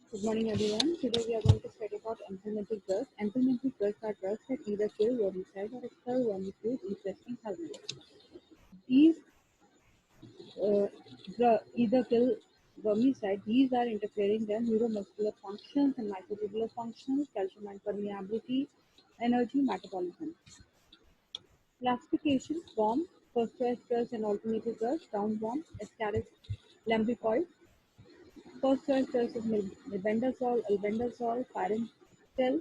Good morning, everyone. Today we are going to study about enzymatic drugs. Enzymatic drugs are drugs that either kill vermicide or expel vermicules, infesting helminths. These either kill vermicide. These are interfering their neuromuscular functions and microtubular functions, calcium and permeability, energy, metabolism. Classification: form, first choice drugs and alternative drugs, roundworm, ascaris lambricoides. First choice drugs is mebendazole, albendazole, pyrantel.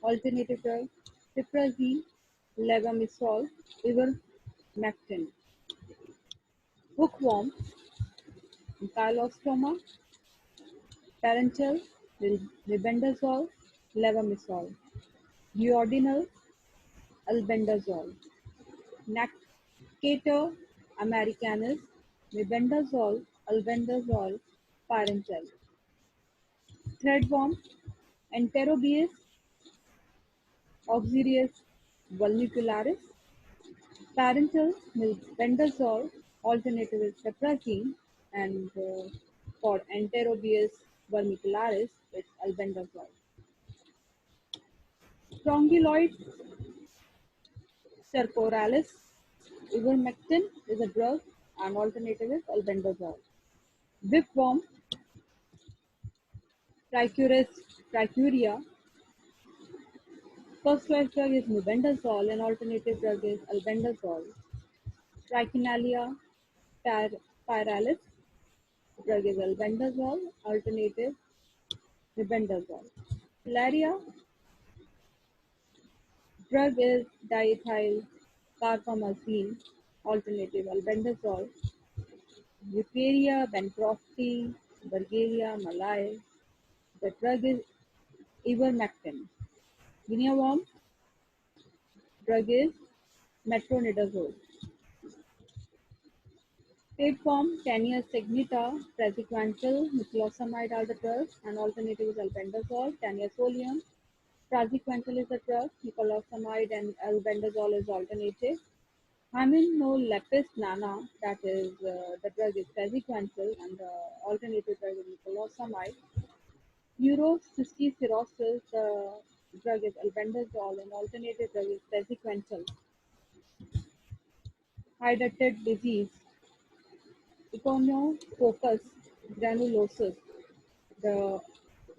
Alternative drugs: piperazine, levamisole, ivermectin. Hookworm, chylostoma, parenteral, mebendazole, levamisole. Duodenal, albendazole. Necator americanus, mebendazole, albendazole, parenteral. Threadworm, Enterobius oxyrius vulnicularis. Parental mebendazole, alternative is piperazine, and for Enterobius vermicularis, it's albendazole. Strongyloid stercoralis, ivermectin is a drug, and alternative is albendazole. Whipworm, trichuria. First choice drug is mebendazole, and alternative drug is albendazole. Trichinalia pyralis, drug is albendazole, alternative mebendazole. Filaria, drug is diethyl carbamazine, alternative albendazole. Eukarya, Bancrofti, Bulgaria, Malay, the drug is ivermectin. Guinea worm, drug is metronidazole. Tapeworm, Tania signata, praziquantel, niclosamide are the drugs, and alternative is albendazole. Tania solium, praziquantel is the drug, niclosamide and albendazole is alternative. Hymenolepis nana, that is the drug is praziquantel, and the alternative drug is niclosamide. Neurocysticercosis, the drug is albendazole, and alternative drug is praziquantel. Hydatid disease, Echinococcus granulosus, the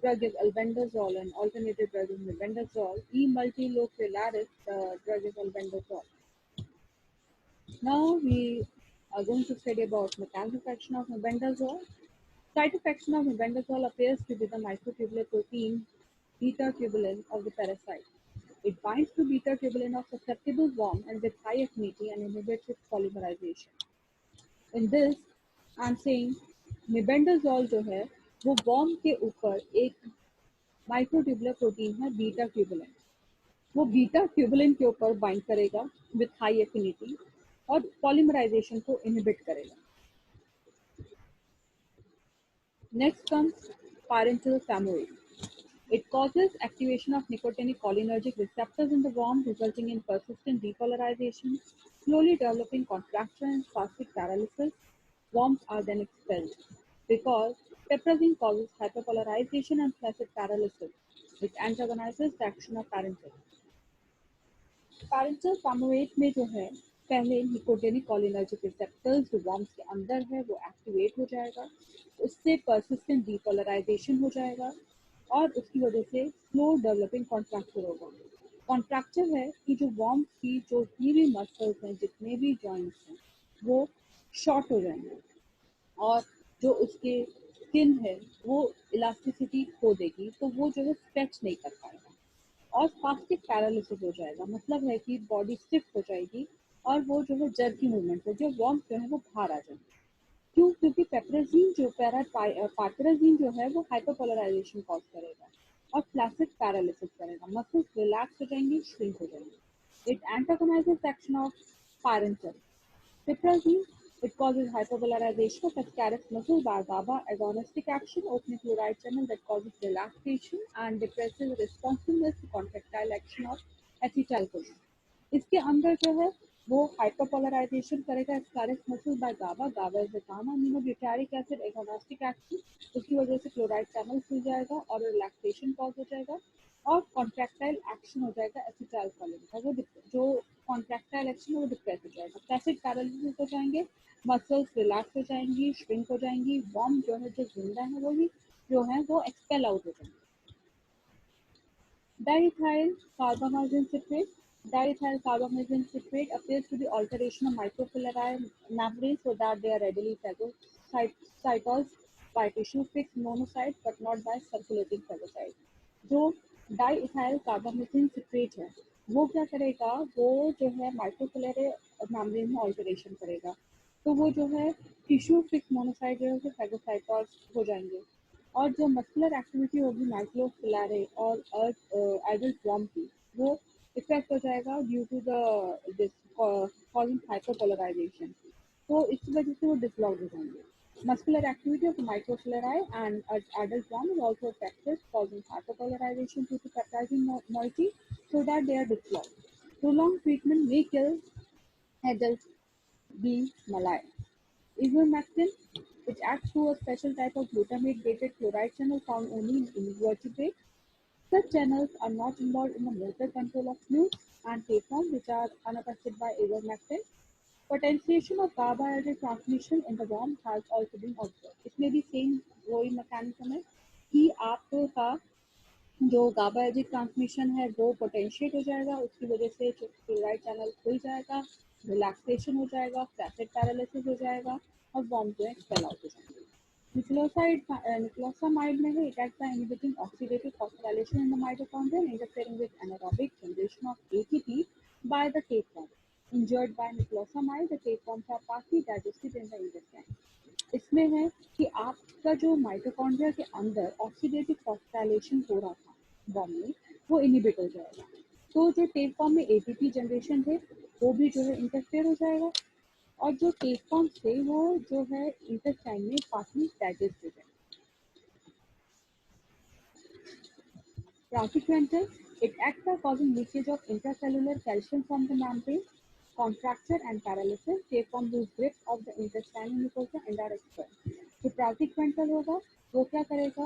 drug is albendazole, and alternative drug is mebendazole. E. multilocularis, the drug is albendazole. Now we are going to study about mechanism of action of mebendazole. Site of action of mebendazole appears to be the microtubular protein beta-tubulin of the parasite. It binds to beta-tubulin of susceptible worm and with high affinity and inhibits its polymerization. In this, I am saying mebendazole जो है वो worm के ऊपर एक microtubular protein है beta tubulin. वो beta tubulin के ऊपर बाइंड करेगा विथ हाई एफिनिटी और पॉलीमराइजेशन को इनहिबिट करेगा। Next comes parental family. It causes activation of nicotinic cholinergic receptors in the worm, resulting in persistent depolarization, slowly developing contraction and spastic paralysis. Worms are then expelled. Because piperazine causes hyperpolarization and flaccid paralysis, which antagonizes the action of parental. Pyrantel pamoate में जो है पहले nicotinic cholinergic receptors जो worms के अंदर है वो activate हो जाएगा, उससे पर्सिस्टेंट डीपोलराइजेशन हो जाएगा और उसकी वजह से स्लो डेवलपिंग कॉन्ट्रैक्चर होगा। कॉन्ट्रैक्चर है कि जो वर्म्स की जो भी मसल्स हैं, जितने भी जॉइंट्स हैं, वो शॉर्ट हो जाएंगे और जो उसके स्किन है वो इलास्टिसिटी खो देगी, तो वो जो है स्ट्रेच नहीं कर पाएगा और स्पास्टिक पैरालिसिस हो जाएगा। मतलब है कि बॉडी स्टिफ हो जाएगी और वो जो है जर्की मूवमेंट होगी, जो वर्म्स जो है वो बाहर आ जाएंगे। क्यों? क्योंकि पाइपराजीन जो है वो हाइपरपोलराइजेशन कॉज करेगा और फ्लैसिड पैरालिसिस करेगा, मसल्स रिलैक्स हो जाएंगी, श्रिंक हो जाएंगी। It antagonizes action of parental. Piperazine, it causes hyperpolarization of ascaris muscle by GABA agonistic action, opening chloride channel that causes relaxation and depresses responsiveness to contractile action of acetylcholine. इसके अंदर जो है वो hyperpolarization करेगा स्क्लेरोस muscle by GABA, GABA is gamma aminobutyric acid agonistic action, उसकी वजह से क्लोराइड चैनल खुल जाएगा और रिलैक्सेशन कॉज हो जाएगा और कॉन्ट्रैक्टाइल एक्शन हो जाएगा एसिटाइल कोलिन का, वो जो कॉन्ट्रैक्टाइल एक्शन है वो डिप्रेस हो जाएगा, प्लास्टिक पैरालिसिस हो जाएंगे, मसल्स रिलैक्स हो जाएंगी, श्रिंक हो जाएंगी, वॉर्म जो है जो जिंदा है वही जो है वो एक्सपेल आउट हो जाएंगे। Diethyl carbamazine citrate. Diethyl carbamazine citrate appears to be alteration of microfilari membranes so that they are readily phagocytosed by tissue fixed monocytes but not by circulating phagocytes. जो डाइथाइल कार्बामेथिन सिट्रेट है वो क्या करेगा, वो जो है माइक्रोफिलरी मेम्ब्रेन में alteration करेगा, तो वो जो है टिश्यू फिक्स मोनोसाइट जो है फैगोसाइटोस हो जाएंगे और जो मस्कुलर एक्टिविटी होगी माइक्रोफिलारे और एडल्ट वॉर्म की वो इफेक्ट हो जाएगा due to the this causing hyperpolarization, तो इस वजह से वो डिसलॉग हो जाएंगे। Muscular activity of the microfilari and adult worm is also affected, causing hyperpolarization due to peptiding moiety, so that they are dislodged. Prolonged treatment may kill adult bee malai. Ivermectin, which acts through a special type of glutamate-gated chloride channel found only in invertebrates. Such channels are not involved in the motor control of fluids and tapeworms, which are unaffected by ivermectin. Potentiation of carbohydrate transmission in the worm has also been observed. इसमें भी same वही mechanism है कि आपका जो GABAergic transmission है वो potentiate हो जाएगा, उसकी वजह से क्लोराइड चैनल खुल जाएगा, रिलैक्सेशन हो जाएगा, फ्लैटेड पैरालिसिस हो जाएगा और वॉर्म जो है एक्सपेल आउट हो जाएंगे। निक्लोसामाइड में है, it acts by inhibiting oxidative phosphorylation in the mitochondria and interfering with anaerobic generation of ATP by the tapeworm. Injured by niclosamide, the tapeworms are partly digested in the intestine. इसमें है कि आपका जो mitochondria के अंदर oxidative phosphorylation हो रहा था बॉम में वो इनिबिट हो जाएगा, तो जो टेप फॉर्म में एटीपी जनरेशन थे वो भी जो है इंटरफेयर हो जाएगा और जो टेप फॉर्म थे वो जो है इंटेस्टाइन में पार्टली डाइजेस्ट हो जाएगा। Praziquantel, it acts by causing leakage of intracellular calcium from the membrane, contracture and paralysis. Tapeworm lose grip of the intestinal mucosa and are expelled. जो praziquantel होगा वो क्या करेगा,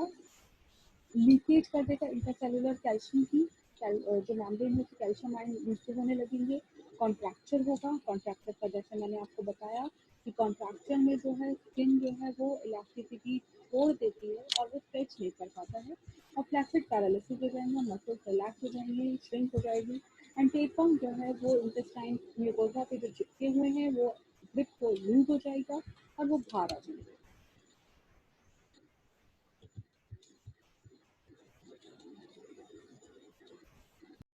लीकेज कर देगा इंटरसेलुलर कैल्शियम की, जो मेम्ब्रेन है कैल्शियम आयन नीचे होने लगेंगे, कॉन्ट्रैक्चर होगा, कॉन्ट्रैक्चर का जैसे मैंने आपको बताया कि कॉन्ट्रैक्चर में जो है स्किन जो है वो इलास्टिसिटी छोड़ देती है और वो स्ट्रेच नहीं कर पाता है और फ्लैसिड पैरालिसिस हो जाएंगे, मसल्स रिलैक्स हो जाएंगे, श्रिंक हो जाएगी एंड टेपम जो है वो इंटेस्टाइन म्यूकोसा पे जो चिपके हुए हैं वो ग्रिप को लूज हो जाएगा और वो बाहर आ जाएंगे।